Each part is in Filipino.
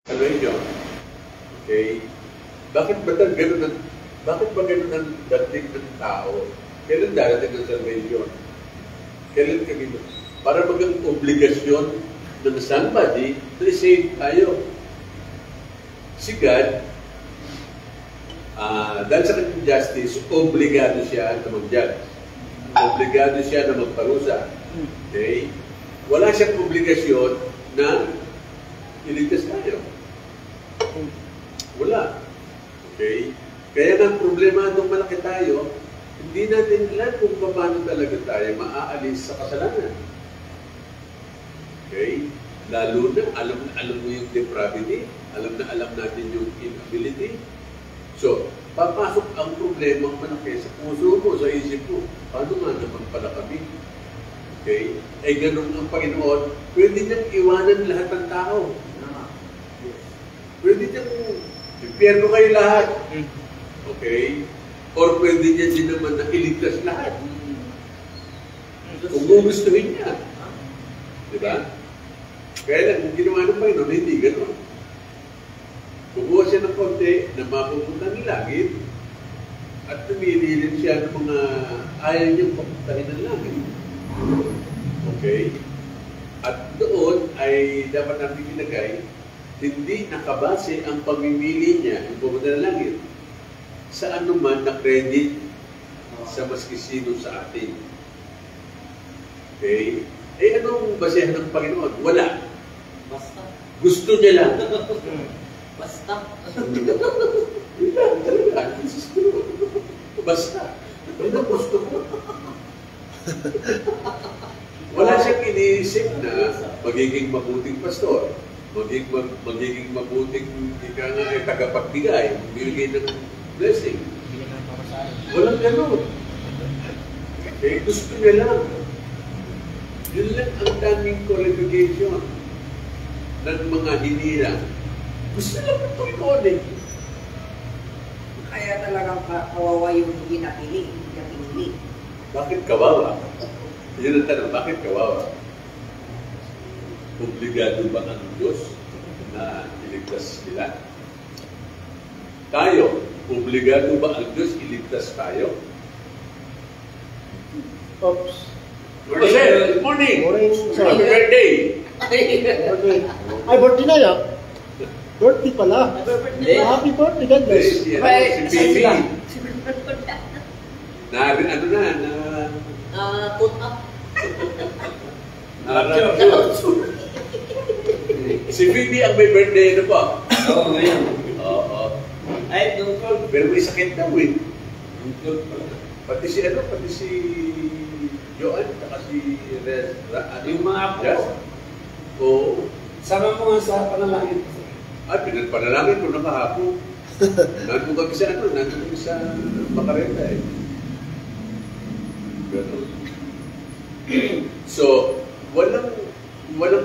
Salvation. Okay? Bakit ba ganun ang dating ng tao? Kailan darating ang salvation? Kailan kami para magang obligasyon ng somebody to save tayo. Si God, dahil sa kanyang justice, obligado siya na mag-judge. Obligado siya na magparusa. Okay? Wala siyang obligasyon na iligtas tayo. Wala. Okay? Kaya nga problema nung malaki tayo, hindi natin alam kung paano talaga tayo maaalis sa kasalanan. Okay? Lalo na alam mo yung depravity, alam natin yung inability. So, papasok ang problema malaki sa puso mo, sa isip mo. Paano nga naman pala kami? Okay? Eh, ganun ang Panginoon, pwede niyang iwanan lahat ng tao. Pwede niyang impyerno kayo lahat. Okay? Or pwede niya din naman na iligtas lahat. Kung gugustuhin niya. Diba? Kaya lang, kung ginawa ng Panginoon, hindi gano'n. Kukuha siya ng konti na mapupunta ng langit at tumililin siya ng mga ayaw niyang papuntahin ng langit. Okay? At doon ay dapat natin ilagay, hindi nakabase ang pamimili niya, yung pupunta ng langit, sa anuman na credit sa maski sino sa atin. Okay? Eh, anong basehan ng Panginoon? Wala. Basta. Gusto niya lang. Basta. Yun lang, talaga. Basta. Yun ang gusto ko. Wala siyang iniisip na magiging mabuting pastor, magiging mabuting tagapagbigay, bibigay ng blessing. Walang gano'n. Eh, gusto niya lang. Yun lang ang daming qualification ng mga hinirang. Gusto lang ng Panginoon eh. Kaya talagang kawawa yung hindi napili, hindi niya pinili. Bakit kawawa? Yun ang tanong, bakit kawawa? Obligado ba ang Diyos na iligtas sila? Tayo, obligado ba ang Diyos iligtas tayo? Oops. Good morning! Morning, sir. Happy birthday! Birthday. Ay, birthday na yan. Birthday pala. Happy birthday, God bless. Si Pipi. Ano na, Put up. si Pipi ang may birthday na po. Oo, ngayon. Oo. Ay, tungkol. Pero may sakit daw eh. Pati si Joan, saka si Yung mga apo. Yes. Oo. Sama mo nga sa panalangin. Pinagpanalangin ko na kahapon. Nandun kami sa Macarena eh. Ganun. So, walang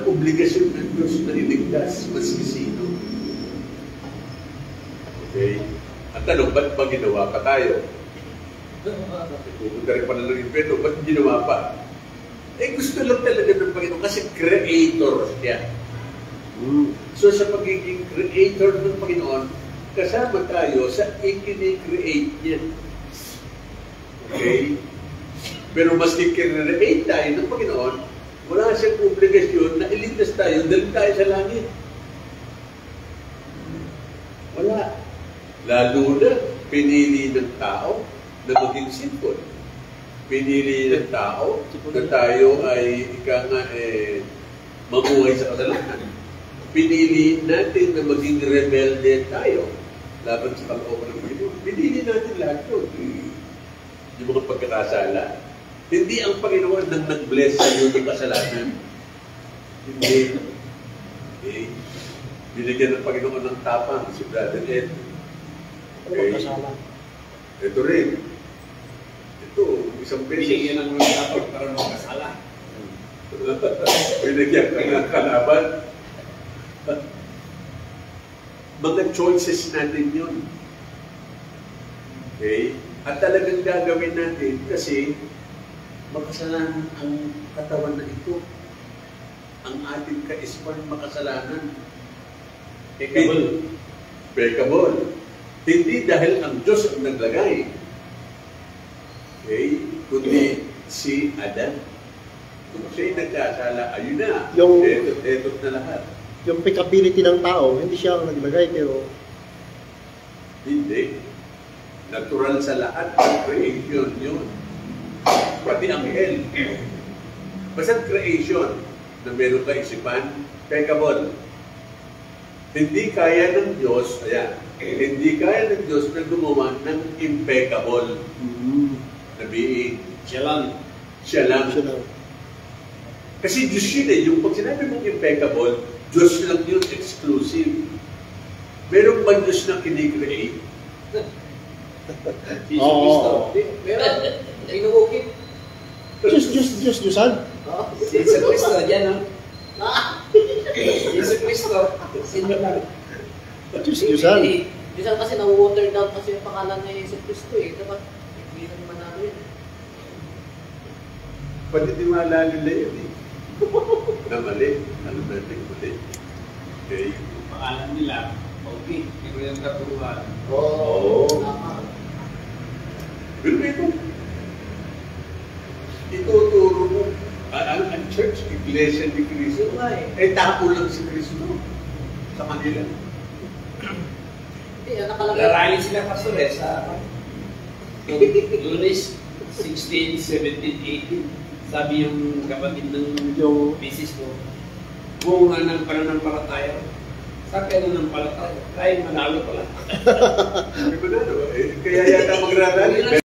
obligasyon ng Diyos na iligtas maski sino. Okay? Ang tanong, ba't ba ginawa pa tayo? Pupunta rin pa na lang yung Pedro, ba't ginawa pa? Eh, gusto lang talaga ng Panginoon kasi creator siya. So, sa pagiging creator ng Panginoon, kasama tayo sa ikini-create niya. Okay? Pero mas i-create tayo ng Panginoon, wala siyang obligasyon na iligtas tayo dahil tayo sa langit. Wala. Lalo na, pinili ng tao na maging sinful. Pinili ng tao na tayo ay mamuhay sa kasalanan. Pinili natin na maging rebelde tayo laban sa kalooban ng Panginoon. Pinili natin lahat yun. Yung mga pagkakasala. Hindi ang Panginoon nang nag-bless sa iyo ng kasalanan. Hindi. Okay. Binigyan ng Panginoon ng tapang si Brother Ed. Okay. Ito rin. Ito, isang beses. Binigyan ng mga tapang para makasala. Binigyan ng kalaban. Mga choices natin yun. Okay? At talagang gagawin natin kasi makasalanan ang katawan na ito. Ang ating kaispan makasalanan. Peccable. Hindi dahil ang Diyos ang naglagay. Okay? Kundi si Adan. Kung siya'y nagkasala, ayun na. Yung- Etot na lahat. Yung pickability ng tao, hindi siya ang naglagay, pero Hindi. Natural sa lahat ng creation yun. Pati ang hell. Basta creation na meron ka isipan, peccable. Hindi kaya ng Diyos, ayan, hindi kaya ng Diyos na gumawa ng impeccable na being. Siya lang. Siya lang. siya lang. Kasi Diyos yun eh. Yung pag sinabi mong impeccable, Diyos lang yun exclusive. Meron ba Diyos na kinikreate? Si Oo. Kristo. Meron, inuukit. Diyosan. Si Kristo, dyan Si Kristo. Sino lang? Diyosan. Minsan kasi na-water down kasi yung pangalan ni Yesu Cristo eh. Dapat, hindi na naman natin yun. Paniniwala nila yun eh. Na mali. Alam natin mali. Okay. Pangalan nila, okay. Hindi ko yung katuruan. Oo. Tama. Pero ito, ituturo mo ang church, iglesia ni Cristo. Tapo lang si Cristo sa kanila. Hindi, nakalagay. Narali sila pastor sa Lunes 16, 17, 18. Sabi yung kapatid ng Yung misis ko, bunga ng pananampalataya. Sa kaya ng palataya, ay manalo pala. Sabi ko na, kaya yata magrarally.